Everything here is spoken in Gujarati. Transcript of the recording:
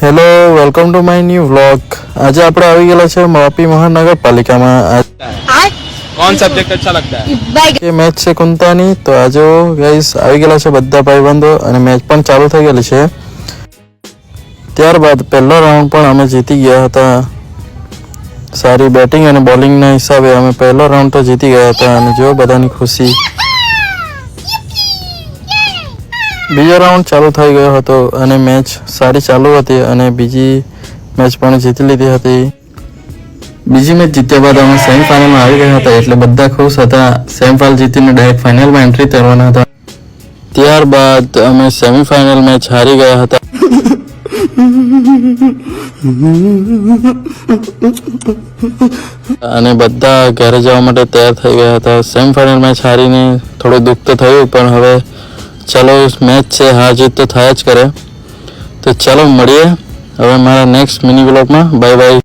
Hello, welcome to my new vlog. આજે આપણે આવી ગયેલા છે વાપી મહાનગરપાલિકામાં। कौन सब्जेक्ट अच्छा लगता है? ये मैच છે કુંતાની। તો આજે ગાઈસ આવી ગયેલા છે બધા ભાઈબંધો અને મેચ પણ ચાલુ થઈ ગયેલી છે। ત્યારબાદ પહેલો રાઉન્ડ પણ અમે જીતી ગયા હતા। સારી બેટિંગ અને બોલિંગના હિસાબે અમે પહેલો રાઉન્ડ તો જીતી ગયા હતા અને જો બધાની ખુશી। બીજો રાઉન્ડ ચાલુ થઈ ગયો હતો અને મેચ સારી ચાલુ હતી અને બીજી મેચ પણ જીતી લીધી હતી। બીજી મેચ જીત્યા બાદ અમે સેમીફાઇનલમાં આવી ગયા હતા એટલે બધા ખુશ હતા। સેમીફાઇનલ જીતીને ડાયરેક્ટ ફાઇનલમાં એન્ટ્રી કરવાના હતા। ત્યારબાદ અમે સેમીફાઇનલ મેચ હારી ગયા હતા અને બધા ઘરે જવા માટે તૈયાર થઈ ગયા હતા। સેમીફાઇનલ મેચ હારીને થોડું દુઃખ તો થયું પણ હવે चलो मैच से हार जीत तो था ज करे। तो चलो મળીએ હવે મારા નેક્સ્ટ મિની વ્લોગમાં। Bye bye.